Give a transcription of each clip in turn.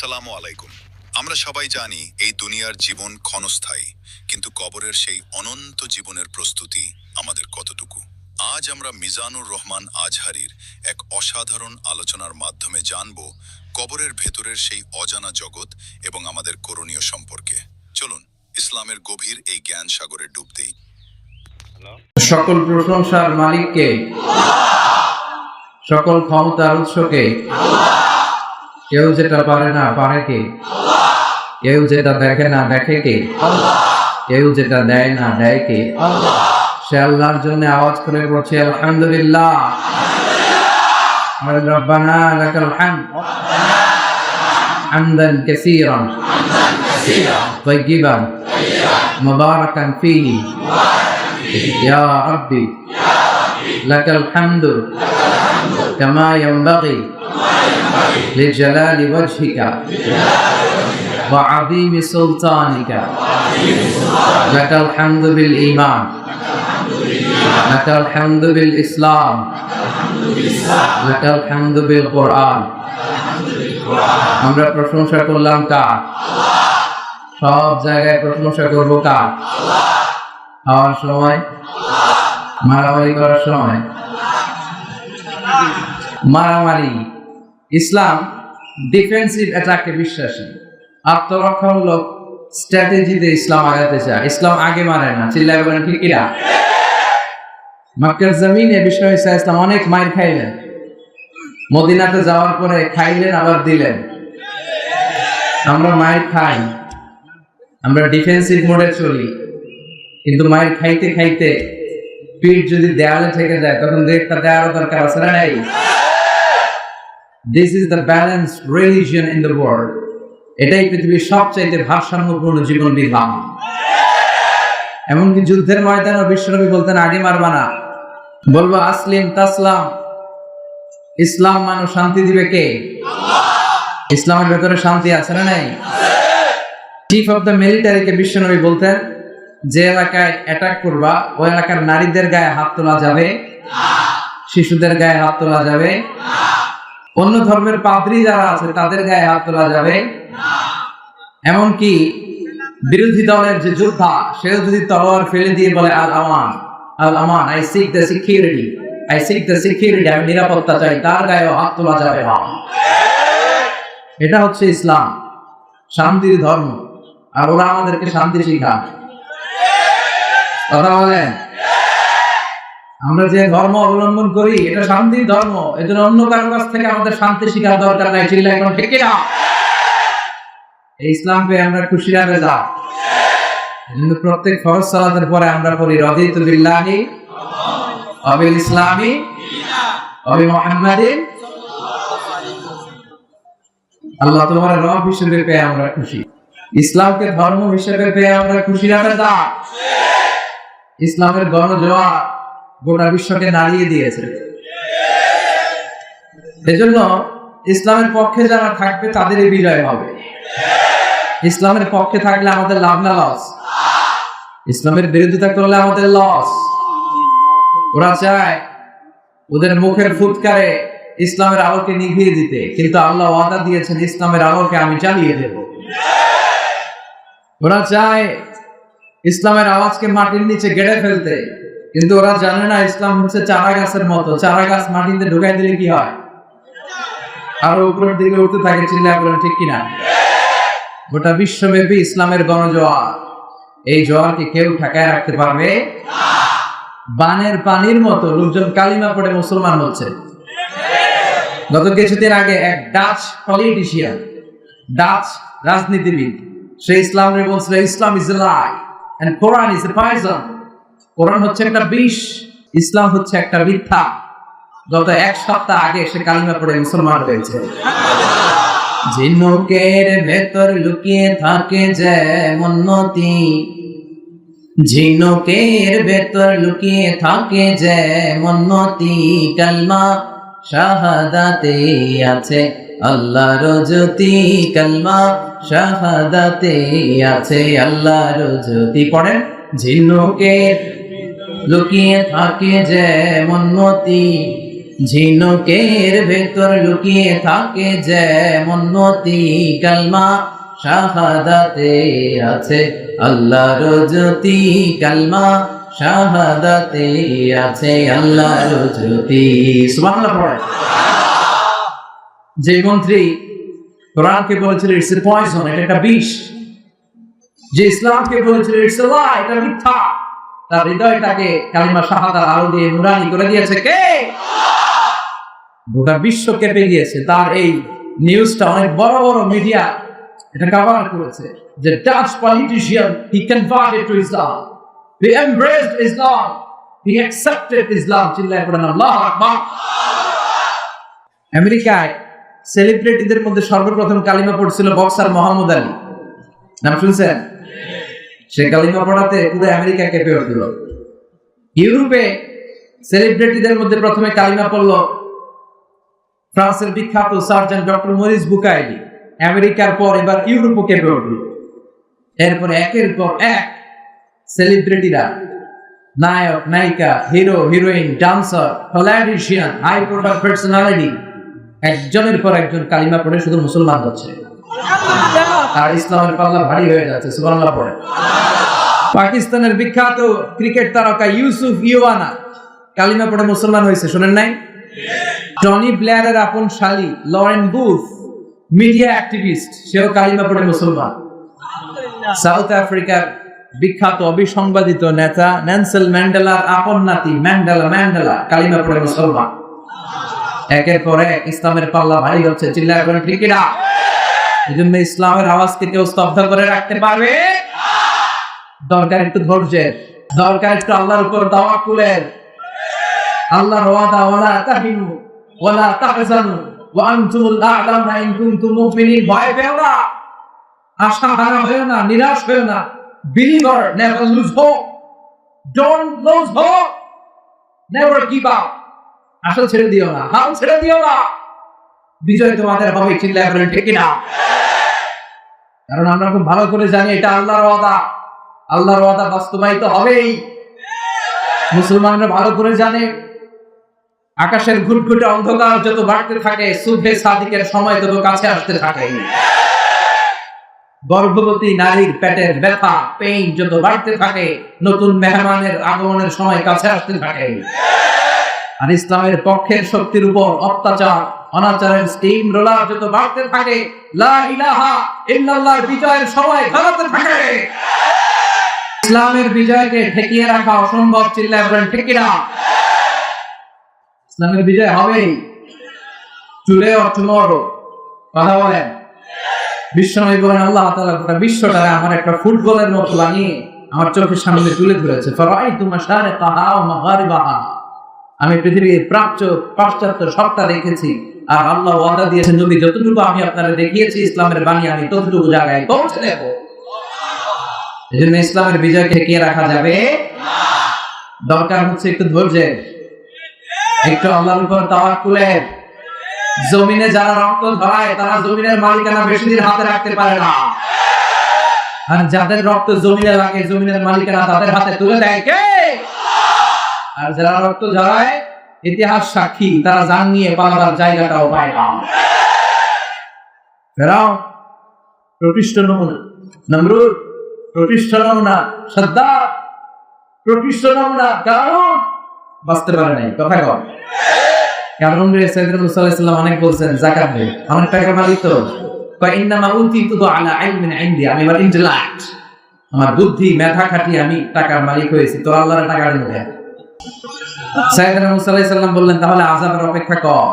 সালামু আলাইকুম। আমরা সবাই জানি এই দুনিয়ার জীবন ক্ষণস্থায়ী, কিন্তু কবরের সেই অনন্ত জীবনের প্রস্তুতি আমাদের কতটুকু। আজ আমরা মিজানুর রহমান আজহারীর এক অসাধারণ আলোচনার মাধ্যমে জানব কবরের ভেতরের সেই অজানা জগৎ এবং আমাদের করণীয় সম্পর্কে। চলুন ইসলামের গভীর এই জ্ঞান সাগরে ডুব দেই। সকল প্রশংসার মালিককে, সকল ক্ষমতার উৎসকে। কেউ যেটা পারে না পারে কে? কেউ যেটা দেখে না দেখে কে? কেউ যেটা দেয় না দেয় কে? সে আল্লাহর জন্য আওয়াজ করে বলছে আলহামদুলিল্লাহ। রব্বানা লাকাল হামদ হামদান কাসীরান তাইয়িবান মুবারাকান ফীহি ইয়া রাব্বি লাকাল হামদু কামা ইয়ানবাগি লিজালালি ওয়াজহিকা ওয়া আযীমি সুলতানিকা। লাকাল হামদু বিল ঈমান, লাকাল হামদু বিল ইসলাম, লাকাল হামদু বিল কুরআন। আমরা প্রশংসা করলাম কার? সব জায়গায় প্রশংসা করব কার? খাওয়ার সময়, মারামারি করার সময়। মারামারি, ইসলাম ডিফেন্সিভ অ্যাটাকে বিশ্বাসী, আত্মরক্ষামূলক স্ট্র্যাটেজিতে ইসলাম আগাতে চায়। ইসলাম আগে মারে না। চিল্লায় বলেন ঠিক কিনা? মক্কার জমিনে বিশ্ব ঈসা ইসলাম অনেক মাইর খাইলেন, মদিনাতে যাওয়ার পরে খাইলেন আবার দিলেন। আমরা মাইর খাই, আমরা ডিফেন্সিভ মোডে চলি, কিন্তু মাইর খাইতে খাইতে পিঠ যদি দেয়ালে থেকে যায় তখন একটা দেওয়ার দরকার আছে না নাই? This is the balanced religion in the world. এটাই পৃথিবীর সবচাইতে ভারসাম্যপূর্ণ জীবন বিধান। এমনকি যুদ্ধের ময়দানে বিশ্বনবী বলতেন আগে মারবা না, বলবো আসলিম তাসলাম। ইসলাম মানুষ শান্তি দিবে কে? ইসলামের ভেতরে শান্তি আছে না নাই? চিফ অফ দ্য মিলিটারিকে বিশ্বনবী বলতেন যে এলাকায় অ্যাটাক করবা ওই এলাকার নারীদের গায়ে হাত তোলা যাবে, শিশুদের গায়ে হাত তোলা যাবে, অন্য ধর্মের পাদ্রী যারা আছে তাদের গায়ে হাত তোলা যাবে। এমনকি বিরোধী দলের যে যোদ্ধা সেও যদি তলোয়ার ফেলে দিয়ে বলে আল আমান, আল আমান, I seek the security, I seek the security, আমি নিরাপত্তা চাই, তার গায়েও হাত তোলা যাবে না। এটা হচ্ছে ইসলাম, শান্তির ধর্ম। আর ওরা আমাদেরকে শান্তি শিখায়। কথা বলেন, আমরা যে ধর্ম অবলম্বন করি এটা শান্তির ধর্ম, এজন্য অন্য কারোর কাছ থেকে আমাদের শান্তি শিখার দরকার নাই। চিল্লায় এখন ঠিক কিনা? এই ইসলাম পেয়ে আমরা খুশি না বেজা? কিন্তু প্রত্যেক ফরজ সালাতের পরে আমরা বলি রাদিতু বিল্লাহি ওয়া বিল ইসলামি ওয়া বি মুহাম্মাদিন। আল্লাহ তোমার রব হিসেবে পেয়ে আমরা খুশি, ইসলামকে ধর্ম হিসেবে পেয়ে আমরা খুশি না বেজা? ইসলামের গণজোয়ার গোটা বিশ্বকে নাড়িয়ে দিয়েছে। এজন্য ইসলামের পক্ষে যারা থাকবে তাদেরই বিজয় হবে। ইসলামের পক্ষে থাকলে আমাদের লাভ না লস? ইসলামের বিরোধিতা করলে আমাদের লস। ওরা চায় ওদের মুখের ফুৎকারে ইসলামের আলোকে নিভিয়ে দিতে, কিন্তু আল্লাহ ওয়াদা দিয়েছেন ইসলামের আলোকে আমি জ্বালিয়ে দেব। ওরা চায় ইসলামের আওয়াজকে মাটির নিচে গেড়ে ফেলতে, কিন্তু ওরা জানে না ইসলাম হচ্ছে চারা গাছের মতো। চারা গাছ মাটিতে ঢুকাই দিলে কি হয়? আরো উপরের দিকে উঠতে থাকে। চিল্লায় বলেন ঠিক কিনা? গোটা বিশ্বব্যাপী ইসলামের গণজোয়ার, এই জোয়ারকে কেউ ঠেকায় রাখতে পারবে? বানের পানির মতো লোকজন কালিমা পড়ে মুসলমান হচ্ছে। গত কিছুদিন আগে এক ডাচ পলিটিশিয়ান, ডাচ রাজনীতিবিদ, সে ইসলামের বলছিল Islam is a lie and Quran is a poison. কোরআন হচ্ছে একটা বিষ, ইসলাম হচ্ছে একটা মিথ্যা। গত এক সপ্তাহ আগে সে কালিমা পড়ে মুসলমান হয়েছে। ঝিনুকের ভেতর লুকিয়ে থাকে যেমন মতি, ঝিনুকের ভেতর লুকিয়ে থাকে যেমন মতি, কালমা শাহাদাতে আছে আল্লাহর জ্যোতি, কালমা শাহাদাতে আছে আল্লাহর জ্যোতি। পড়েন, ঝিনুকের লুকিয়ে থাকে যেমন মতি, ঝিনুকের ভেতর লুকিয়ে থাকে যেমন মতি, কালমা শাহাদাতে আছে আল্লাহর জ্যোতি, কালমা শাহাদাতে আছে আল্লাহর জ্যোতি। সুবহানাল্লাহ পড়ে। যে মন্ত্রী কোরআনকে বলেছিল ইটস এ পয়জন, এটা একটা বিষ, যে ইসলামকে বলেছিল ইটস এ লাই, এটা মিথ্যা, তার হৃদয়টাকে কালিমা শাহাদার আলো দিয়ে নুরানি করে দিয়েছে কে? গোটা বিশ্ব কেঁপে গিয়েছে। তার এই নিউজটা অনেক বড় বড় মিডিয়া এটা কভার করেছে যে Dutch politician he converted to Islam, he embraced Islam, he accepted Islam. চিল্লায় পড়েন আল্লাহু আকবার। আমেরিকায় সেলিব্রিটিদের মধ্যে সর্বপ্রথম কালিমা পড়ছিল বক্সার মোহাম্মদ আলী, নাম শুনছেন? সে কালিমা পড়াতে পুরো আমেরিকা কেঁপে উঠল। ইউরোপে সেলিব্রিটিদের মধ্যে প্রথমে কালিমা পড়ল ফ্রান্সের বিখ্যাত সার্জন ডক্টর মরিস বুকাইলি। আমেরিকার পর এবার ইউরোপও কেঁপে উঠল। এরপরে একের পর এক সেলিব্রিটিরা, নায়ক নায়িকা, hero heroine, dancer, politician, high profile personality একজনের পর একজন কালিমা পড়ে শুধু মুসলমান হচ্ছে, আর ইসলামের পাল্লা ভারী হয়ে যাচ্ছে। সুবহানাল্লাহ পড়ে। পাকিস্তানের বিখ্যাত ক্রিকেট তারকা ইউসুফ ইওয়ানা কালিমা পড়ে মুসলমান হয়েছে, শুনেন নাই? টনি ব্লেয়ারের আপন শালী লরেন বুথ মিডিয়া অ্যাক্টিভিস্ট, সেও কালিমা পড়ে মুসলমান। সাউথ আফ্রিকার বিখ্যাত অবিসংবাদিত নেতা নেলসন ম্যান্ডেলার আপন নাতি ম্যান্ডেলা কালিমা পড়ে মুসলমান। একের পর এক ইসলামের পাল্লা ভারী হচ্ছে। চিল্লায় বলেন ঠিক কিনা? এজন্য ইসলামের আওয়াজকে কেউ স্তব্ধ করে রাখতে পারবে? দরকার একটু ধৈর্যের, দরকার একটু আল্লাহর উপর তাওয়াক্কুলের। আল্লাহর ওয়াদা ওয়ালা তাহিনু ওয়ালা তাহজানু ওয়া আনতুমুল আ'লাউনা ইন কুনতুম মুমিনিন। ভয় পেও না, আশা হারা হয়ো না, নিরাশ হয়ো না। Believer never lose hope. Don't lose hope. Never give up. আশা ছেড়ে দিও না, হাল ছেড়ে দিও না। বিজয় তোমাদের হবে। চিল্লায় বলেন ঠিক কিনা? কারণ আমরা খুব ভালো করে জানি এটা আল্লাহর ওয়াদা, আল্লাহর ওয়াদা বাস্তবায়িত হবেই। মুসলমানরা ভালো করে জানে আকাশের ঘুটঘুটে অন্ধকার যত বাড়তে থাকে, সুবহে সাদিকের সময় তত কাছে আসতে থাকে। গর্ভবতী নারীর পেটের ব্যথা, পেইন যত বাড়তে থাকে, নতুন মেহমানের আগমনের সময় কাছে আসতে থাকে। আর ইসলামের পক্ষের শক্তির উপর অত্যাচার অনাচারের স্টিম রোলার যত বাড়তে থাকে, লা ইলাহা ইল্লাল্লাহর বিজয়ের সময় ঘনাতে থাকে। ইসলামের বিজয়কে ঠেকিয়ে রাখা অসম্ভব। চিল্লায় বলেন ঠিক কিনা? ইসলামের বিজয় হবেই। টুডে অর টুমরো, কথা বলেন। বিশ্বনবী বলেন আল্লাহ তাআলা গোটা বিশ্বটারে আমার একটা ফুটবলের মতো বানিয়ে আমার চোখের সামনে তুলে ধরেছে। ফারাইতু মাশারিকাহা ওয়া মাগারিবাহা, আমি পৃথিবীর প্রাচ্য পাশ্চাত্য সবটা দেখেছি। আর আল্লাহ ওয়াদা দিয়েছেন যদি যতটুকু আমি আপনাদের দেখিয়েছি ইসলামের বাণী আমি ততটুকু জায়গায় পৌঁছে দেব। এজন্য ইসলামের বিজয়কে ঠেকিয়ে রাখা যাবে না। দরকার হচ্ছে একটু ধৈর্যের, একটু আল্লাহর উপর তাওয়াক্কুলের। জমিনে যারা রক্ত ঝরায় তারা জমিনের মালিকানা বেশি দিন হাতে রাখতে পারে না, আর যাদের রক্ত জমিনে লাগে জমিনের মালিকানা তাদের হাতে তুলে দেয় কে? আর যারা রক্ত ঝরায় ইতিহাস সাক্ষী, তারা জান নিয়ে পালাবার জায়গাটাও পায় না। ফেরাও প্রতিষ্ঠ নমুনা, নমরুদ প্রতিষ্ঠ নমুনা, সাদ্দাত প্রতিষ্ঠ নমুনা, কারণ বাঁচতে পারে নাই। কথা কর কারণ সাইয়েদনা মুসা আলাইহিস সালাম অনেক বলছেন যাকাত দে, অনেক টাকা মালিক তো ইন্নামা উতিতু আলা ইলমিন ইনদি, আমি আমার ইন্টেলেক্ট, আমার বুদ্ধি মেধা খাটিয়ে আমি টাকার মালিক হয়েছি, তো আল্লাহর টাকা দেন। সাইয়েদনা মুসা আলাইহিস সালাম বললেন তাহলে আযাবের অপেক্ষা কর।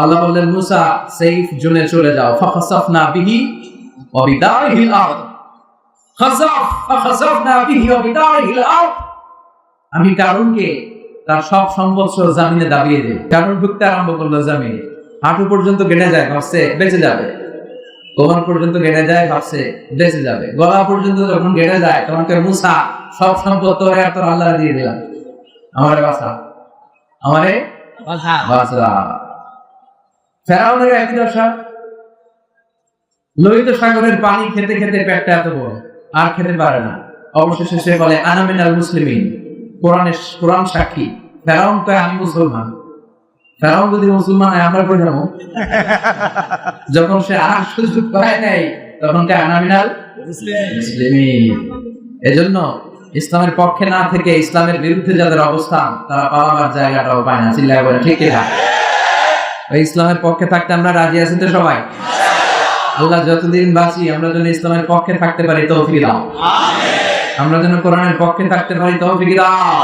আল্লাহ বললেন মুসা সেফ জোনে চলে যাও। ফাখাসাফনা বিহি ওয়া বিদারিহিল আরদ, ফাখাসাফনা বিহি ওয়া বিদারিহিল আরদ, আমি কারণকে তার সব সম্পদ জামিনে দাবিয়ে দেয়। কারণ ঢুকতে আরম্ভ করলো জামিনে, হাঁটু পর্যন্ত কেটে যায়, ভাবছে বেঁচে যাবে। কোমর পর্যন্ত কেটে যায়, ভাবছে বেঁচে যাবে। গলা পর্যন্ত যখন কেটে যায় তখন মুসা সব সম্পদ তোরে আর তোর আল্লাহ দিয়ে দিলাম, আমারে বাঁচা, আমারে বাঁচা। ফেরাউনের একই দশা, লোহিত সাগরের পানি খেতে খেতে পেটটা এত বড়, আর খেতে পারে না। অবশেষে সে বলে আনা মিনাল মুসলিমিন, কোরআন সাক্ষী, ফেরাউন কয় আমি মুসলমান। ফেরাউন যদি মুসলমান হয় আমরা করে যাবো। যখন সে আর সুযোগ পায় নাই তখন কে আনামিনাল মুসলিমিন। এজন্য ইসলামের পক্ষে না থেকে ইসলামের বিরুদ্ধে যাদের অবস্থান তারা পালাবার জায়গাটাও পায় না। চিল্লায় বলে ঠিক কিনা? ওই ইসলামের পক্ষে থাকতে আমরা রাজি আছি তো সবাই? আল্লাহ যতদিন বাঁচি আমরা যেন ইসলামের পক্ষে থাকতে পারি তৌফিক দাও। আমরা যেন কোরআনের পক্ষে থাকতে পারি তৌফিক দাও।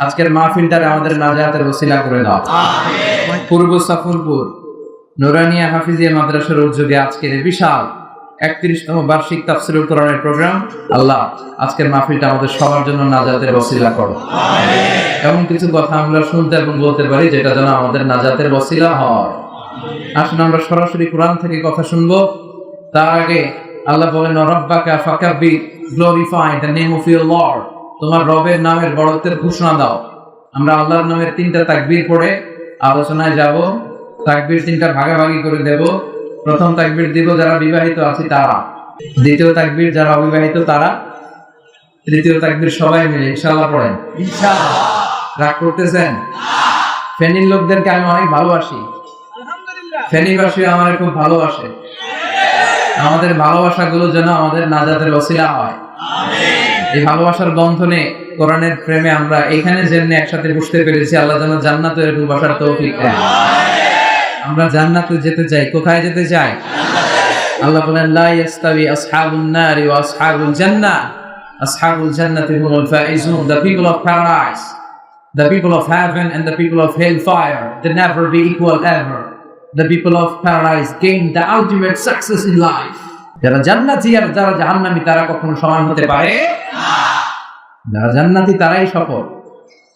আজকের মাহফিলটারে আমাদের নাজাতের ওসিলা করে দাও। পূর্ব সাফরপুর নুরানিয়া হাফিজিয়া মাদ্রাসার উদ্যোগে আজকের এই বিশাল 31তম বার্ষিক তাফসীরুল কোরআনের প্রোগ্রাম, আল্লাহ আজকের মাহফিলটা আমাদের সবার জন্য নাজাতের ওসিলা করো। এমন কিছু কথা আমরা শুনতে এবং বলতে পারি যেটা যেন আমাদের নাজাতের ওসিলা হয়। আসুন আমরা সরাসরি কোরআন থেকে কথা শুনবো। তার আগে আল্লাহ বলেন, রব্বাকা ফাকাব্বির, glorify the name of your lord. তোমার রবের নামের বড়ত্বের ঘোষণা দাও। আমরা আল্লাহর নামের 3টা তাকবীর পড়ে আলোচনায় যাব। তাকবীর 3টা ভাগাভাগি করে দেব। প্রথম তাকবীর দিব যারা বিবাহিত আছে তারা, দ্বিতীয় তাকবীর যারা অবিবাহিত তারা, তৃতীয় তাকবীর সবাই মিলে ইনশাআল্লাহ পড়েন। ইনশাআল্লাহ। রাগ করতেছেন? ফেনীর লোকদেরকে আমি অনেক ভালোবাসি, ফেনীবাসী আমার খুব ভালোবাসে। আমাদের ভালোবাসাগুলো যেন আমাদের নাজাতের ওসিলা হয়। এই ভালোবাসার বন্ধনে কোরআনের প্রেমে আমরা এখানে যেমনি একসাথে বসতে পেরেছি, আল্লাহ যেন জান্নাতে বসার তৌফিক দেন। আমরা জান্নাতে যেতে চাই। কোথায় যেতে চাই? আল্লাহ বলেন, লা ইয়াস্তাবি আসহাবুন নারি ওয়া আসহাবুল জান্নাহ, আসহাবুল জান্নাতি হুমুল Faizun. The people of paradise, the people of heaven and the people of hellfire, they never be equal ever. The people of paradise gain the ultimate success in life. যারা জান্নাতি আর যারা জাহান্নামী তারা কখনো সমান হতে পারে না। যারা জান্নাতি তারাই সফল।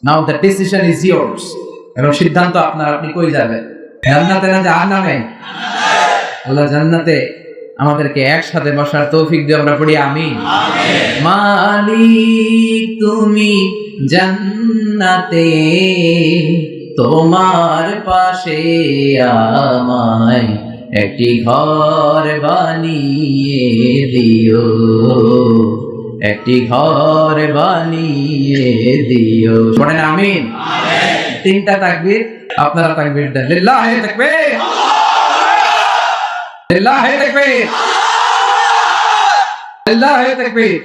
Now the decision is yours. এবং সিদ্ধান্ত আপনার, আপনি কই যাবেন? জান্নাতে না জাহান্নামে? আল্লাহ জান্নাতে আমাদেরকে একসাথে বসার তৌফিক দিয়ে আমরা পড়ি আমিন। মালিক তুমি জান্নাতে, তোমার পাশে আমায় একটি ঘর বানিয়ে দিও, একটি ঘর বানিয়ে দিও। পড়েন আমিন। 3টা তাকবীর, আপনারা তাকবীর দেন। লিল্লাহি তাকবীর, লিল্লাহি তাকবীর, লিল্লাহি তাকবীর,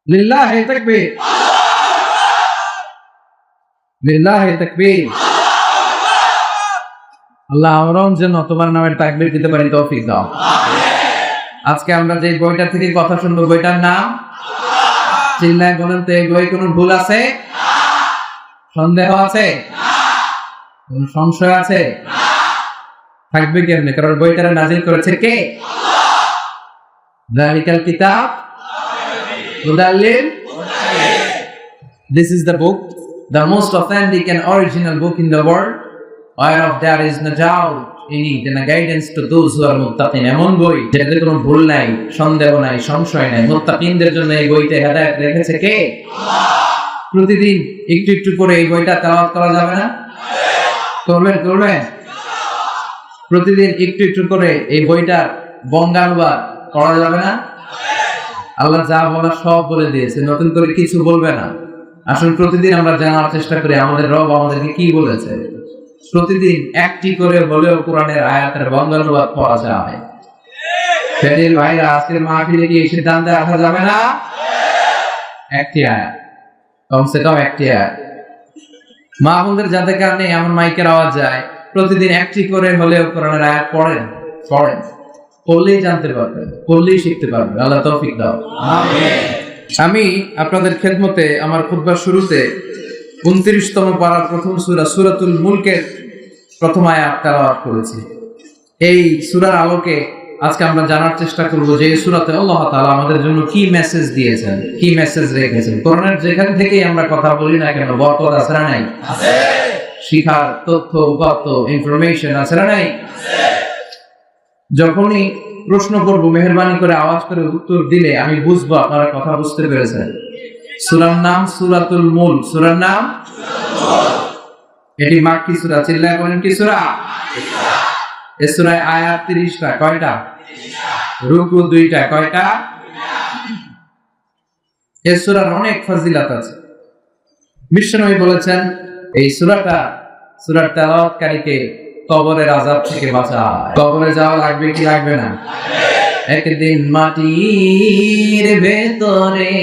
লিল্লাহি তাকবীর, লিল্লাহি তাকবীর। আল্লাহ আমরাও যেন তোমার নামের তাকবীর দিতে পারি তৌফিক দাও। আজকে আমরা যে বইটা থেকে কথা শুনবো বইটার নাম, চিল্লায় বলেন তো, এই বই কোনো ভুল আছে? সন্দেহ আছে? কোন সংশয় আছে? থাকবে কেমনে? কারণ বইটা নাজিল করেছে কে? যালিকাল কিতাব হুদাল লিল। This is the book, the most authentic and original book in the world, whereof there is no doubt in it and a guidance to those who are muttaqin. এমন বই যেটাতে কোনো ভুল নাই, সন্দেহ নাই, সংশয় নাই। মুত্তাকিনদের জন্য এই বইতে হেদায়েত রেখেছে কে? আল্লাহ। প্রতিদিন একটু একটু করে এই বইটা তেলাওয়াত করা যাবে না? করবেন? করবেন? প্রতিদিন একটু একটু করে এই বইটা বঙ্গানুবাদ করা যাবে না? আল্লাহ যা বলার সব বলে দিয়েছে, নতুন করে কিছু বলবে না। আসলে প্রতিদিন আমরা জানার চেষ্টা করি আমাদের রব আমাদেরকে কি বলেছে। প্রতিদিন একটি করে হলেও কোরআনের আয়াতের বঙ্গানুবাদ পড়া যায়। ফেনীর ভাইরা আজকের মাহফিলে কি এই সিদ্ধান্তে আসা যাবে না? একটি আয়াত, কমসে কম একটি আয়াত। মা বোনদের যাদের কারণে এমন মাইকের আওয়াজ যায়, প্রতিদিন একটি করে হলেও কোরআনের আয়াত পড়েন, পড়েন। পড়লেই জানতে পারবেন, পড়লেই শিখতে পারবেন। আল্লাহ তৌফিক দাও। আমিন। আমি আপনাদের খেদমতে আমার খুতবার শুরুতে 29তম পারার প্রথম সূরা সূরাতুল মুলকের প্রথম আয়াত তেলাওয়াত করেছি। এই সূরার আলোকে আজকে আমরা জানার চেষ্টা করব যে এই সূরাতে আল্লাহ তাআলা আমাদের জন্য কি মেসেজ দিয়েছেন, কি মেসেজ রেখেছেন। কোরআনের যেখান থেকেই আমরা কথা বলি না কেন, বরকত আছে না নাই? আছে। শিখার তথ্য, উপাত্ত, ইনফরমেশন আছে না নাই? আছে। যখনই প্রশ্ন করব মেহেরবানি করে আওয়াজ করে উত্তর দিলে আমি বুঝবো আপনারা কথা বুঝতে পেরেছেন। সূরার নাম সূরাতুল মুল। সূরার নাম এটি মাক্কি সূরা। চিল্লায় বলেন কি সূরা? এই সূরায় আয়াত 30টা। কয়টা? 30টা। রুকু 2টা। কয়টা? 2টা। এই সূরার অনেক ফজিলত আছে। বিশ্বনবী বলেছেন এই সূরার তেলাওয়াতকারীকে কবরের আযাব থেকে বাঁচায়। কবরে যাওয়া লাগবে কি লাগবে না? একদিন মাটির ভেতরে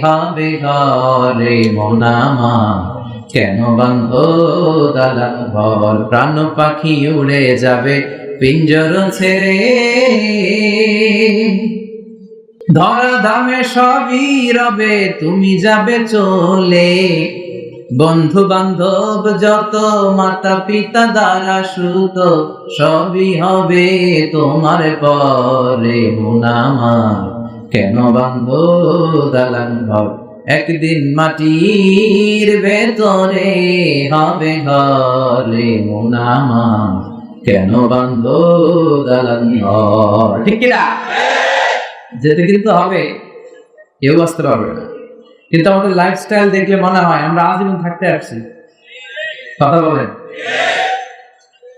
হবে ঘরে মনামা, কেন বান্ধ দালান ঘর, প্রাণ পাখি উড়ে যাবে পিঞ্জর ছেড়ে, ধরা ধামে সবই রবে তুমি যাবে চলে, বন্ধু বান্ধব যত মাতা পিতা দ্বারা সুত সবই হবে তোমার পরে মুনামা, কেন বান্ধ দালান ঘর, একদিন মাটির ভেতরে হবে ঘরে মুনামা, কেন বান্ধ দালান ঘর। ঠিক কিনা? যেতে কিন্তু হবে, কেউ বাঁচতে পারবে না। কিন্তু আমাদের লাইফস্টাইল দেখলে মনে হয় আমরা আজীবন থাকতে আসছি। কথা বলেন,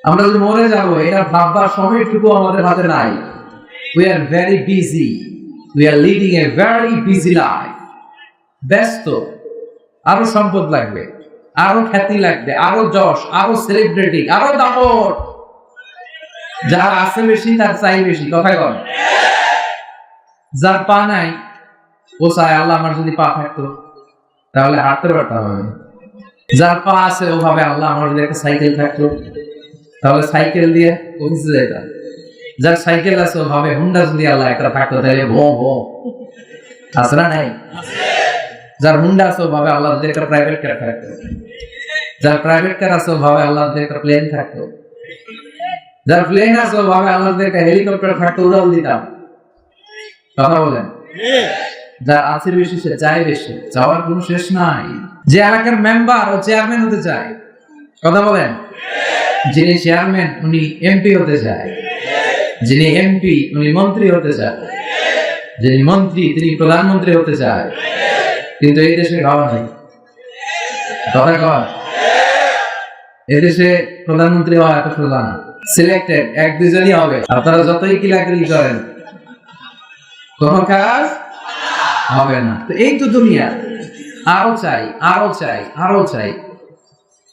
আমরা যদি মরে যাবো এটা ভাববার সময়টুকু আমাদের হাতে নাই। We are very busy, we are leading a very busy life. ব্যস্ত, আরো সম্পদ লাগবে, আরো খ্যাতি লাগবে, আরো যশ, আরো সেলিব্রিটি, আরো দাপট। যার আছে বেশি তার চাই বেশি। কথায় বল, যার পা নাই ও চায় আল্লাহ আমার যদি পা থাকতো তাহলে হাঁটতে পারতাম আমি। যার পা আছে ও ভাবে আল্লাহ আমার যদি একটা সাইকেল থাকতো তাহলে সাইকেল দিয়ে অফিসে যেতাম। যার সাইকেল আছে ও ভাবে হুন্ডা যদি আল্লাহ একটা থাকতো তাহলে ভো ভো। আছে না নাই? যার হুন্ডা আছে ও ভাবে আল্লাহ যদি একটা প্রাইভেট কার থাকতো। যার প্রাইভেট কার আছে ও ভাবে আল্লাহ যদি একটা প্লেন থাকতো। যার প্লেন আছে ও ভাবে আল্লাহ যদি একটা হেলিকপ্টার থাকতো উড়াল দিতাম। কথা বলেন, যার আছে বেশি সে চায় বেশি, চাওয়ার কোনো শেষ নাই। যে এলাকার মেম্বার ও চেয়ারম্যান হতে চায়। কথা বলেন, যিনি চেয়ারম্যান উনি এমপি হতে চায়, যিনি এমপি উনি মন্ত্রী হতে চায়, যিনি মন্ত্রী তিনি প্রধানমন্ত্রী হতে চায়। কিন্তু এই দেশে খাওয়া নাই। কথা কর, এদেশে প্রধানমন্ত্রী হওয়া এত সোজা না। সিলেক্টেড এক দুজনই হবে। আপনারা যতই কিলাকিলি করেন কোনো কাজ হবে না। তো এই তো দুনিয়া, আরো চাই, আরো চাই, আরো চাই।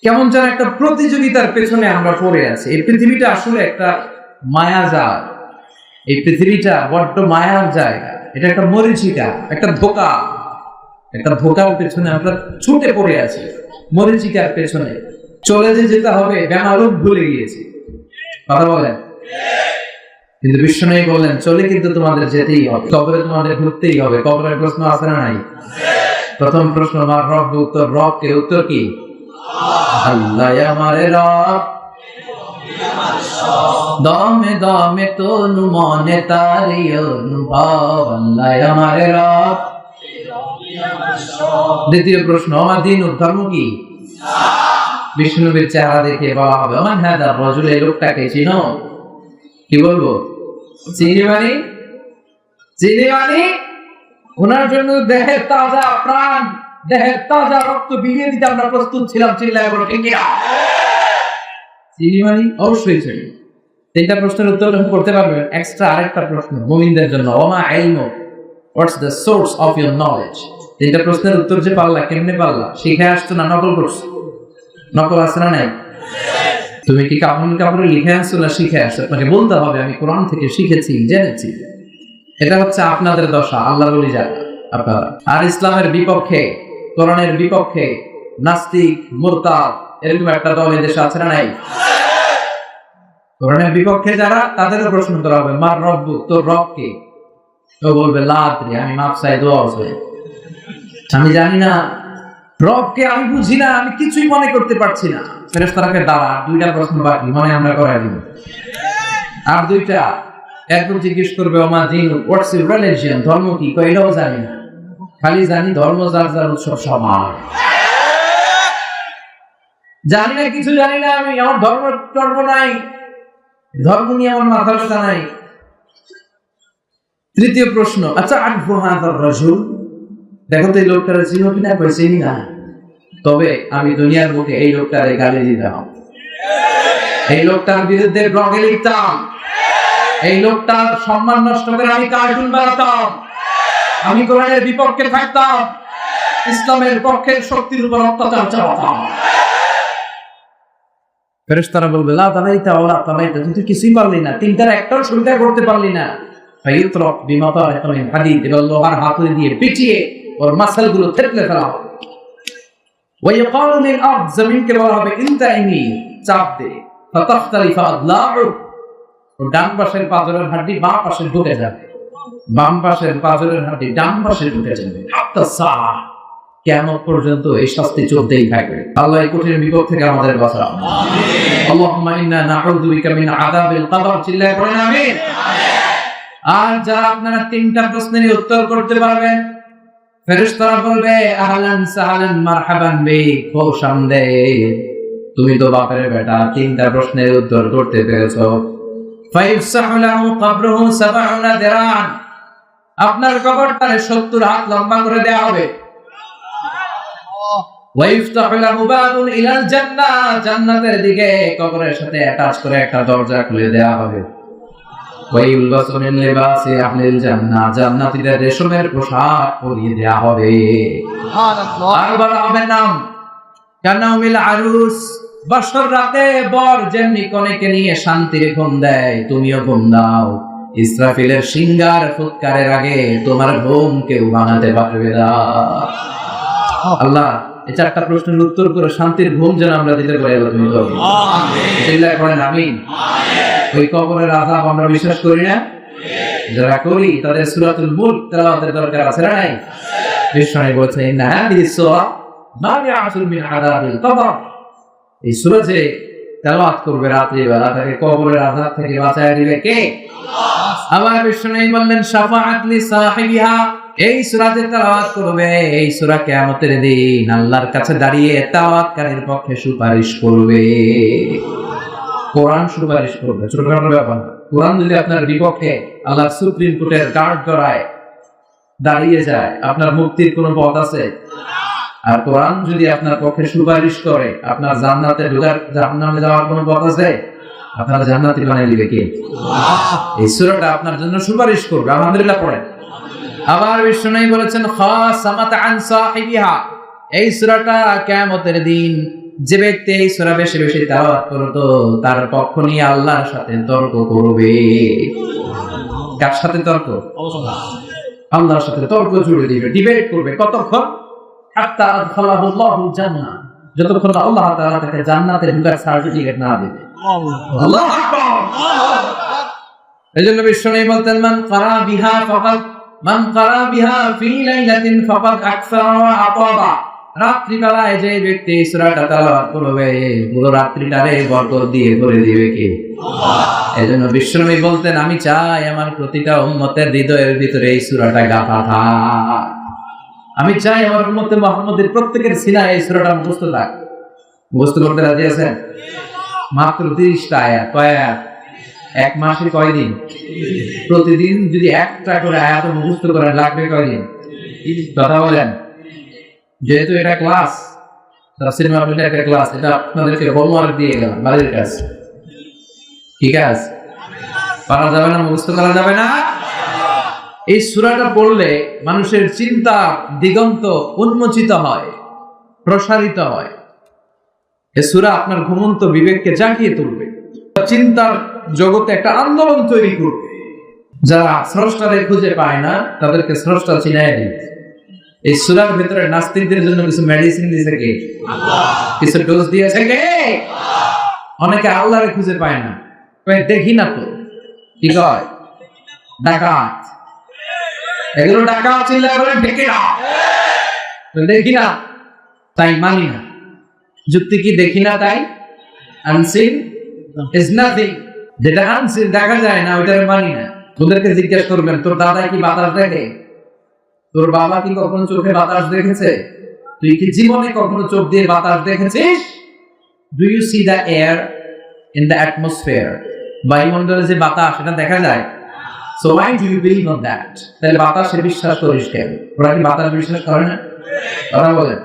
কেমন যেন একটা প্রতিযোগিতার পেছনে আমরা পড়ে আছি। এই পৃথিবীটা আসলে একটা মায়াজাল। এই পৃথিবীটা বড্ড মায়ার জায়গা। এটা একটা মরীচিকা, একটা ধোঁকা। একটা ধোঁকার পেছনে আমরা ছুটে পড়ে আছি, মরীচিকার পেছনে। চলে যেতে হবে, বেমালুম ভুলে গিয়েছি। কথা বলেন, কিন্তু বিশ্বনবী বললেন চলে কিন্তু তোমাদের যেতেই হবে, কবরে তোমাদের ঘুরতেই হবে। কবরের প্রশ্ন আছে না নাই? প্রথম প্রশ্ন আমার রব, উত্তর রব কে? উত্তর কি? আল্লাহ আমারে রব, দমে দমে তনু মনে তারি অনুভব, আল্লাহ আমারে রব। দ্বিতীয় প্রশ্ন আমার দিন ধর্ম কি? বিষ্ণুবীর চেহারা দেখে বলা হবে মান হাদা রাজুল, এই লোকটাকে চিনো? কি বলবো? চিনি মানে? চিনি মানে ওনার জন্য দেহের তাজা প্রাণ, দেহের তাজা রক্ত বিলিয়ে দিতে আমরা প্রস্তুত ছিলাম। চিল্লায় বলো ঠিক কিনা? চিনি মানে অবশ্যই চিনি। তিনটা প্রশ্নের উত্তর করতে পারবেন। এক্সট্রা আরেকটা প্রশ্ন মুমিনদের জন্য, ওমা ইলমু, what's the source of your knowledge? তিনটা প্রশ্নের উত্তর যে পারলা, কেমনে পারলা? শিখে আসছো না নকল করছো? নকল আছে না নাই? তুমি কি কাপড়ে লিখে আসছো না শিখে আসছো? আপনাকে বলতে হবে আমি কোরআন থেকে শিখেছি, জেনেছি। এটা হচ্ছে আপনাদের দশা, আল্লাহর ওলি যারা আপনারা। আর ইসলামের বিপক্ষে, কোরআনের বিপক্ষে নাস্তিক, মুরতাদ এরকম একটা দল এদেশে আছে না নাই? কোরআনের বিপক্ষে যারা, তাদেরও প্রশ্ন করা হবে মার রব্বু, তোর রব কে? তো বলবে লা আদরি, আমি মাপ চাই, দোয়া চাই, আমি জানি না রবকে, আমি বুঝি না, আমি কিছুই মনে করতে পারছি না। ফেরেশতাকে দাঁড়া, দুইটা প্রশ্ন বাকি, মনে আমরা করাই দিব। আর দুইটা, একদম জিজ্ঞেস করবে ওমা দিন, হোয়াটস ইউর রিলিজিয়ন, ধর্ম কি? এটাও জানি না, খালি জানি ধর্ম যার যার উৎসব সমান। জানি না, কিছু জানি না আমি, আমার ধর্ম নাই, ধর্ম নিয়ে আমার মাথা ব্যথা নাই। তৃতীয় প্রশ্ন, আচ্ছা আরিফু হাযার রাজুল, দেখো তো এই লোকটারে চিনো কিনা? চিনি না, তবে আমি দুনিয়ার বুকে এই লোকটারে গালি দিতাম, এই লোকটার বিরুদ্ধে ব্লগে লিখতাম, এই লোকটার সম্মান নষ্ট করে আমি কার্টুন বানাতাম, আমি কোরআনের বিপক্ষে থাকতাম, ইসলামের পক্ষের শক্তির উপর অত্যাচার চালাতাম। ফেরেশতারা বলবে লা তালাইতা ওয়া লা তালাইতা, তুই কিছুই পারলি না, তিনটার একটাও সুবিধা করতে পারলি না। ফায়ুতরাক বিমাতারিক মিন হাদিদ, এবার লোহার হাতুড়ি দিয়ে পিটিয়ে ওর মাসলগুলো থেতলে ফেলা হবে। ওয়া ইয়াকালু লিল আরদ, জমিনকে বলা হবে ইনতাইনি, চাপ দে। ফাতাখতালিফা আদলাউ, ও ডান পাশের পাঁজরের হাড্ডি বাম পাশে ঢুকে যাবে, বাম পাশের পাঁজরের হাড্ডি ডান পাশে ঢুকে যাবে। হাত্তা সাআ, কিয়ামত পর্যন্ত এই শাস্তি চলতেই থাকবে। আল্লাহ এই কঠিন বিপদ থেকে আমাদের বাঁচাও। আমিন। আল্লাহুম্মা ইন্না নাউযু বিকা মিন আযাবিল কবর, চিল্লায়ে পড়েন আমিন। আর যারা আপনারা তিনটা প্রশ্নের উত্তর করতে পারবেন, ফেরেশতারা বলবে আহলান সাহলান মারহাবান বিক, খুশামদেদ, তুমি তো বাপের বেটা, তিনটা প্রশ্নের উত্তর করতে পেরেছো। ফায়ুফসাহু লাহু কবরুহু 70 দিরান, আপনার কবরটারে 70 হাত লম্বা করে দেওয়া হবে। ওয়াইফতাহু লাহু বাবুন ইলাল জান্নাহ, জান্নাতের দিকে কবরের সাথে অ্যাটাচ করে একটা দরজা খুলে দেওয়া হবে। ওয়াইলবাসু মিন লিবাসি আহলিল জান্নাহ, জান্নাতীদের রেশমের পোশাক পরিয়ে দেওয়া হবে। সুবহানাল্লাহ। আর বলা হবে নাম কানাউমিল আরুস, বছর রাতে বর যেমনি কনেকে নিয়ে শান্তির ঘুম দেয়, তুমিও ঘুম দাও। ইসরাফিলের সিঙ্গার ফুৎকারের আগে তোমার ঘুম কেউ বানাতে পারবে না। আল্লাহ এই চারটা প্রশ্নের উত্তর করে শান্তির ঘুম যেন আমরা দিতে পারি। তুমি তো আমিন। ওই কবরের আযাব আমরা বিশ্বাস করি না? যারা করি তাদের সূরাতুল মুলক তেলাওয়াতের দরকার আছে না নাই? বিষ্ণু বলেছেন ইন্না হাদিস সূরা মাবিআতুল মিন আযাবিল কবর, এই সূরা যে তেলাওয়াত করবে রাত্রি বেলা তাকে কবরের আযাব থেকে বাঁচায় দিবে কে? আল্লাহ। আবার বিষ্ণু বললেন শাফাআত লি সাহিবিহা, এই সূরা যে তেলাওয়াত করবে এই সূরা কিয়ামতের দিন আল্লাহর কাছে দাঁড়িয়ে তেলাওয়াতকারীর পক্ষে সুপারিশ করবে। কোরআন সুপারিশ করবে, ছোটখাটো ব্যাপার না। কোরআন যদি আপনার বিপক্ষে আল্লাহ সুপ্রিম কোর্টের গার্ড করায় দাঁড়িয়ে যায়, আপনার মুক্তির কোনো পথ আছে? আর কোরআন যদি আপনার পক্ষে সুপারিশ করে, আপনার জান্নাতে ঢোকার, জাহান্নামে যাওয়ার কোনো পথ আছে? আপনার জান্নাতি বানিয়ে দিবে কে? এই সূরাটা আপনার জন্য সুপারিশ করবে। আলহামদুলিল্লাহ পড়েন। আবার বিষ্ণু বলেছেন খাসামাত আন সাহিবিহা, এই সূরাটা কিয়ামতের দিন যে ব্যক্তি এই সূরা বেশি বেশি তেলাওয়াত করতো তার পক্ষ নিয়ে আল্লাহর সাথে তর্ক করবে। কার সাথে তর্ক? আল্লাহর সাথে তর্ক জুড়ে দিবে, ডিবেট করবে। কতক্ষণ? হাত্তা আদখালাহুল্লাহুল জান্নাহ, যতক্ষণ আল্লাহ তাআলা তাকে জান্নাতে ঢোকার সার্টিফিকেট না দেবে। আল্লাহু আকবার। এজন্য বিষ্ণু বলতেন মান ক্বারা বিহা ফাকাদ, মান ক্বারা বিহা ফি লাইলাতিন ফাকাদ আকসারা ওয়া আতাবা, রাত্রিবেলায় যে ব্যক্তি এই সূরাটা তেলাওয়াত করবে পুরো রাত্রিটারে বরকত দিয়ে করে দিবে কে? আল্লাহ। এজন্য বিশ্বনবী বলতেন আমি চাই আমার প্রতিটা উম্মতের হৃদয়ের ভিতরে এই সূরাটা গাঁথা থাক। আমি চাই আমার উম্মতে মুহাম্মদের প্রত্যেকের সিনায় এই সূরাটা মুখস্থ থাক। মুখস্থ করতে রাজি আছেন? মাত্র 30টা আয়াত। কয় আয়াত? এক মাসে কয় দিন? প্রতিদিন যদি একটা করে আয়াত মুখস্থ করেন লাগবে কয় দিন? কথা বলেন। যেহেতু এটা ক্লাস, তাফসীর মাহফিলের একটা ক্লাস, এটা আপনাদেরকে হোমওয়ার্ক দিয়ে গেলাম বাড়ির কাজ। ঠিক আছে? পারা যাবে না, মুখস্থ করা যাবে না। এই সূরাটা পড়লে মানুষের চিন্তা দিগন্ত উন্মোচিত হয়, প্রসারিত হয়। এই সূরা আপনার ঘুমন্ত বিবেককে জাগিয়ে তুলবে, চিন্তার জগতে একটা আন্দোলন তৈরি করবে। যারা স্রষ্টারে খুঁজে পায় না তাদেরকে স্রষ্টা চিনায় দিবে। এই সূরার ভিতরে নাস্তিকদের জন্য কিছু মেডিসিন দিয়েছে কে? আল্লাহ। কিছু ডোজ দিয়েছে কে? আল্লাহ। অনেকে আল্লাহরে খুঁজে পায় না, দেখি না তো কি কয় ডাকাত, এগুলো ডাকাত চিল্লা করে দেখি না, দেখি না তাই মানি না। যুক্তি কি দেখি না তাই? আনসিন ইজ নাথিং, যেটা আনসিন দেখা যায় না ওইটারে মানি না। ওদেরকে জিজ্ঞেস করবেন তোর দাদা কি বাতাস দেখে? তোর বাবা কি কখনো চোখে বাতাস দেখেছে? তুই কি জীবনে কখনো চোখ দিয়ে বাতাস দেখেছিস? Do you see the air in the atmosphere? বায়ুমণ্ডলে যে বাতাস এটা দেখা যায়। So why do you believe on that? তাহলে বাতাসে বিশ্বাস করিস কেন? ওরা কি বাতাস বিশ্বাস করে না? কথা বলেন।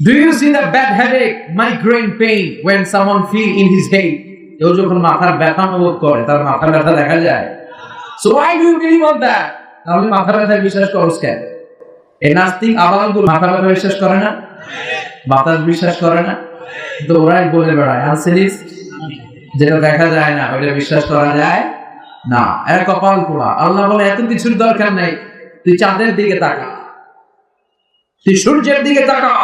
Do you see the bad headache, migraine pain when someone feel in his head? কেউ যখন মাথার ব্যথা অনুভব করে তার মাথার ব্যথা দেখা যায়। So why do you believe on that? তাহলে মাথার ব্যথায় বিশ্বাস করছ কেন? এই নাস্তিক আবালগুলো মাথা ব্যথা বিশ্বাস করে না, বাতাস বিশ্বাস করে না, তো ওরাই বলে বেড়ায় আনসিরিস, যেটা দেখা যায় না ওইটা বিশ্বাস করা যায় না। এর কপাল পোড়া। আল্লাহ বলে এত কিছুর দরকার নেই, তুই চাঁদের দিকে তাকা, তুই সূর্যের দিকে তাকা,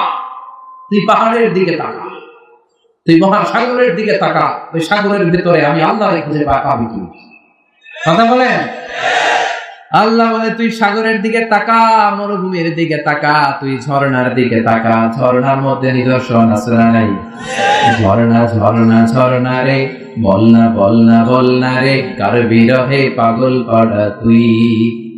তুই পাহাড়ের দিকে তাকা, তুই মহাসাগরের দিকে তাকা, ওই সাগরের ভিতরে আমি আল্লাহ খুঁজে পাবি কি? কথা বলেন। আল্লাহ বলে তুই সাগরের দিকে তাকা, মরুভূমির দিকে তাকা, তুই ঝর্ণার দিকে তাকা, ঝর্ণার মধ্যে নিদর্শন আছে না নাই? ঝর্ণা ঝর্ণা ঝর্ণা রে, বলনা বলনা বলনা রে, কার বিরহে পাগল পড়া তুই,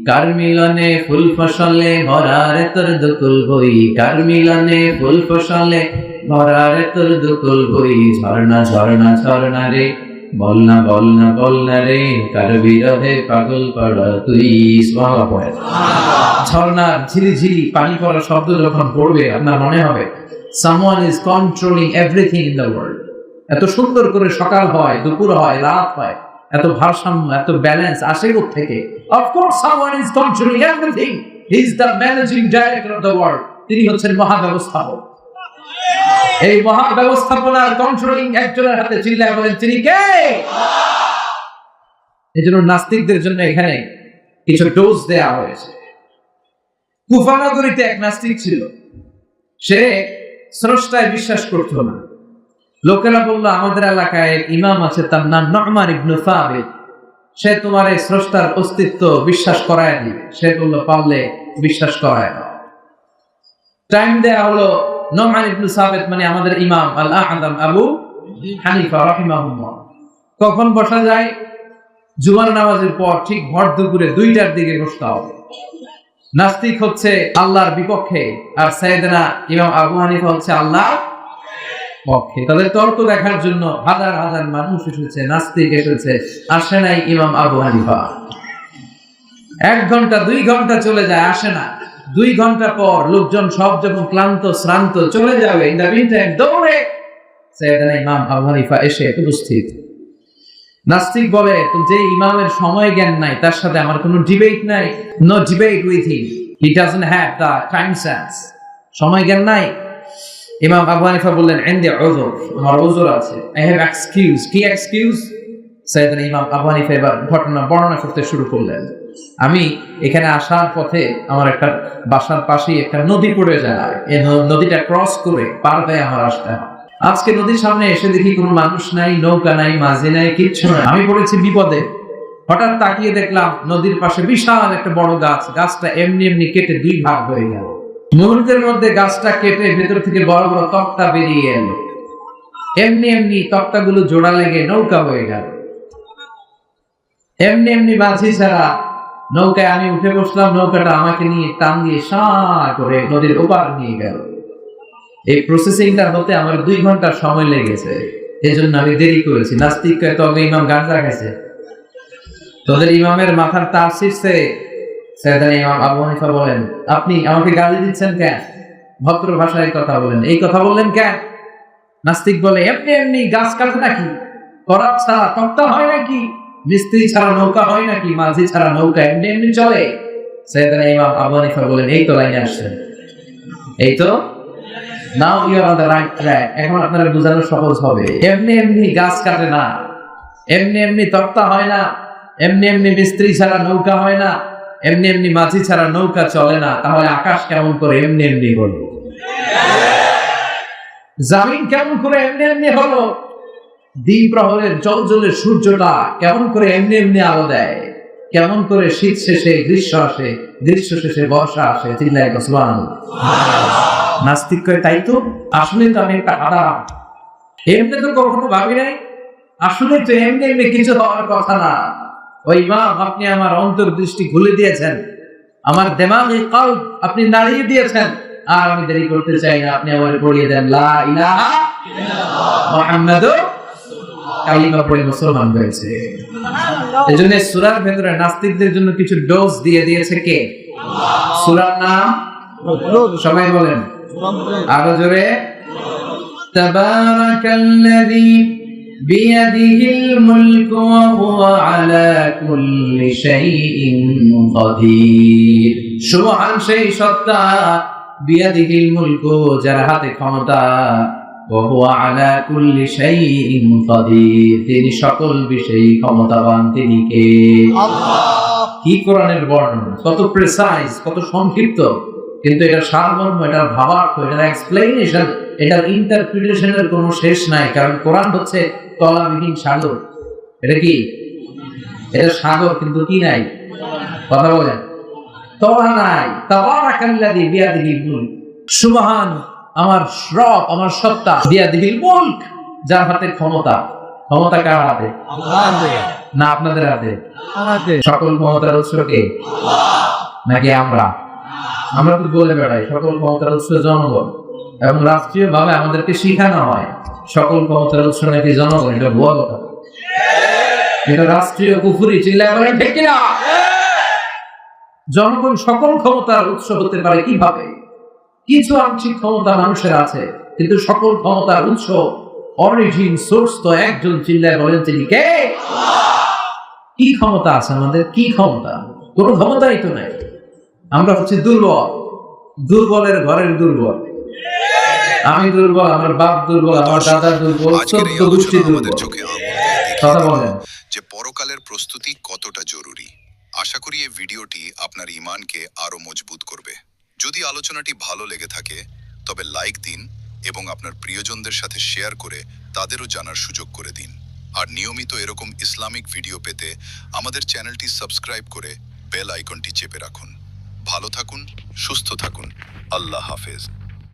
কার মিলনে ফুল ফসলে ভরারে তোর দুকুল বই, কার মিলনে ফুল ফসলে ভরারে তোর দুকুল বই, ঝর্ণা ঝর্ণা ঝর্ণা রে, বলনা বলনা বলনা রে, কার বিরহে পাগল পড়া তুই। সুবহানাল্লাহ পড়ে। ঝর্ণার ঝিরিঝিরি পানি পড়ার শব্দ যখন পড়বে আপনার মনে হবে someone is controlling everything in the world. এত সুন্দর করে সকাল হয়, দুপুর হয়, রাত হয়, এত ভারসাম্য, এত ব্যালেন্স আসে কোথা থেকে? Of course someone is controlling everything. He is the managing director of the world. তিনি হচ্ছেন মহাব্যবস্থাপক। এই মহাব্যবস্থাপনার কন্ট্রোলিং একজনের হাতে, চিল্লায় বলেন তিনি কে? এই জন্য নাস্তিকদের জন্য এখানে কিছু ডোজ দেয়া হয়েছে। কুফা নগরীতে এক নাস্তিক ছিল, সে স্রষ্টায় বিশ্বাস করত না। লোকেরা বলল আমাদের এলাকায় ইমাম আছে, তার নাম নু'মান ইবনে সাবিত, সে তোমার এই স্রষ্টার অস্তিত্ব বিশ্বাস করায় দিবে। সে বলল পারলে বিশ্বাস করায় দাও। টাইম দেয়া হলো। নু'মান ইবনে সাবিত মানে আমাদের ইমাম আল আ'যাম আবু হানিফা রাহিমাহুল্লাহ। কখন বসা যায়? জুমার নামাজের পর ঠিক ভর দুপুরে 2টার দিকে বসতে হবে। নাস্তিক হচ্ছে আল্লাহর বিপক্ষে, আর সাইয়েদনা ইমাম আবু হানিফা হচ্ছে আল্লাহর পক্ষে। তাদের তর্ক দেখার জন্য হাজার হাজার মানুষ এসেছে, নাস্তিক এসেছে, আসে নাই ইমাম আবু হানিফা। 1 ঘন্টা 2 ঘন্টা চলে যায়, আসে না। 2 ঘন্টা পর লোকজন সব যখন ক্লান্ত শ্রান্ত চলে যাবে, ইন দ্য মিনটাইম দৌড়ে সাইয়েদনা ইমাম আবু হানিফা এসে উপস্থিত। নাস্তিক বলে তো যে ইমামের সময় জ্ঞান নাই, তার সাথে আমার কোনো ডিবেট নাই। No debate with him, he doesn't have the time sense. সময় জ্ঞান নাই। ইমাম আবু হানিফা বললেন ইনদি উযর, আমার উযর আছে, আই হ্যাভ এক্সকিউজ। কি এক্সকিউজ? সাইয়েদনা ইমাম আবু হানিফা এবার ঘটনা বর্ণনা করতে শুরু করলেন। আমি এখানে আসার পথে আমার একটা বাসার পাশেই একটা নদী পড়ে যায়, এই নদীটা ক্রস করে পার হয়ে আমার আসতে হয়। আজকে নদীর সামনে এসে দেখি কোনো মানুষ নাই, নৌকা নাই, মাঝি নাই, কিচ্ছু নাই। আমি পড়েছি বিপদে। হঠাৎ তাকিয়ে দেখলাম নদীর পাশে বিশাল একটা বড় গাছ, গাছটা এমনি এমনি কেটে 2 ভাগ হয়ে গেল। মুহূর্তের মধ্যে গাছটা কেটে ভেতর থেকে বড় বড় তক্তা বেরিয়ে এলো। এমনি এমনি তক্তাগুলো জোড়া লেগে নৌকা হয়ে গেল। এমনি এমনি মাঝি ছাড়া নৌকায় আমি উঠে বসলাম, নৌকাটা আমাকে নিয়ে টান দিয়ে সাঁ করে নদীর ওপার নিয়ে গেল। এই প্রসেসিংটা হতে আমার 2 ঘন্টা সময় লেগেছে, এই জন্য আমি দেরি করেছি। নাস্তিক তবে ইমাম গাঁজা খাইছে, তোদের ইমামের মাথার তার ছিঁড়ছে। সাইয়েদনা ইমাম আবু হানিফা বলেন আপনি আমাকে গালি দিচ্ছেন কেন? ভদ্র ভাষায় কথা বলেন, এই কথা বললেন কেন? নাস্তিক বলে এমনি এমনি গাছ কাটে নাকি? করাত ছাড়া তক্তা হয় নাকি? মিস্ত্রি ছাড়া নৌকা হয় নাকি? মাঝি ছাড়া নৌকা এমনি এমনি চলে? সাইয়েদনা ইমাম আবু হানিফা বলেন এই তো লাইনে আসছেন, এই তো now you are on the right track. এখন আপনারা বোঝানো সহজ হবে। এমনি এমনি গাছ কাটে না, এমনি এমনি তক্তা হয় না, এমনি এমনি মিস্ত্রি ছাড়া নৌকা হয় না, এমনি এমনি মাঝি ছাড়া নৌকা চলে না। তাহলে আকাশ কেমন করে এমনি এমনি হলো? জমিন কেমন করে এমনি এমনি হলো? দ্বীপ প্রহরের জলজলে সূর্যটা কেমন করে এমনি এমনি আলো দেয়? কেমন করে শীত শেষে গ্রীষ্ম আসে, গ্রীষ্ম শেষে বর্ষা আসে? চিল্লায় সুবহানাল্লাহ। নাস্তিক কয় তাই তো, আসলে তো আমি একটা হারাম, এমনি তো কখনো ভাবি নাই। আসলে তো এমনি এমনি কিছু হওয়ার কথা না। ওই ইমাম আপনি আমার অন্তর্দৃষ্টি খুলে দিয়েছেন, আমার দিমাগে কলব আপনি নাড়িয়ে দিয়েছেন। আর আমি দেরি করতে চাই না, আপনি আমার পড়িয়ে দেন লা ইলাহা ইল্লাল্লাহ মুহাম্মাদুর রাসূলুল্লাহ, কালিমা পড়ে মুসলমান হয়েছে। এজন্য সূরার ভেতরে নাস্তিকদের জন্য কিছু ডোজ দিয়ে দিয়েছে কে? আল্লাহ। সূরার নাম সবাই বলেন আরো জোরে, তাবারাকাল্লাযী বিয়াদিহিল মুলকু ওয়া হুয়া আলা কুল্লি শাইইন কাদির। সুবহান সেই সত্তা বিয়াদিহিল মুলকু, যার হাতে ক্ষমতা, ওয়া হুয়া আলা কুল্লি শাইইন কাদির, তিনি সকল বিষয়ে ক্ষমতাবান। তিনি কে? আল্লাহ। কি কোরআনের বর্ণনা, কত প্রিসাইজ, কত সংক্ষিপ্ত, কিন্তু এটা সারমর্ম, এটার ভাবার্থ, এটার এক্সপ্লেনেশন, এটার ইন্টারপ্রিটেশনের কোনো শেষ নাই। কারণ কোরআন হচ্ছে তলাবিহীন সাগর। এটা কি? এটা সাগর, কিন্তু কি নাই? কথা বলেন, তলা নাই। তাবারাকাল্লাযী বিয়াদিহিল মুলক, সুবহান আমার রব, আমার সত্তা, বিয়াদিহিল মুলক, যার হাতে ক্ষমতা। ক্ষমতা কার হাতে? আল্লাহর। না আপনাদের হাতে? আমাদের। সকল ক্ষমতার উৎস কে? আল্লাহ। নাকি আমরা? আমরা তো বলে বেড়াই সকল ক্ষমতার উৎস জনগণ, এবং রাষ্ট্রীয় ভাবে আমাদেরকে শিখানো হয় সকল ক্ষমতার উৎস নাকি জনগণ। এটা ভুয়া কথা, এটা রাষ্ট্রীয় কুফরি। চিল্লায় বলেন ঠিক কিনা? জনগণ সকল ক্ষমতার উৎস হতে পারে কিভাবে? কিছু আংশিক ক্ষমতা মানুষের আছে, কিন্তু সকল ক্ষমতার উৎস, অরিজিন, সোর্স তো একজন। চিল্লায় বলেন তিনি কে? কি ক্ষমতা আছে আমাদের? কি ক্ষমতা? কোনো ক্ষমতাই তো নাই। আমরা হচ্ছে দুর্বল, দুর্বলের ঘরের দুর্বল। আমি দুর্বল, আমার বাপ দুর্বল, আমার দাদা দুর্বল, চোদ্দ গোষ্ঠী দুর্বল। কথা বলেন যে পরকালের প্রস্তুতি কতটা জরুরি। আশা করি এই ভিডিওটি আপনার ঈমানকে আরো মজবুত করবে। যদি আলোচনাটি ভালো লেগে থাকে তবে লাইক দিন এবং আপনার প্রিয়জনদের সাথে শেয়ার করে তাদেরও জানার সুযোগ করে দিন। আর নিয়মিত এরকম ইসলামিক ভিডিও পেতে আমাদের চ্যানেলটি সাবস্ক্রাইব করে বেল আইকনটি চেপে রাখুন। ভালো থাকুন, সুস্থ থাকুন। আল্লাহ হাফেজ।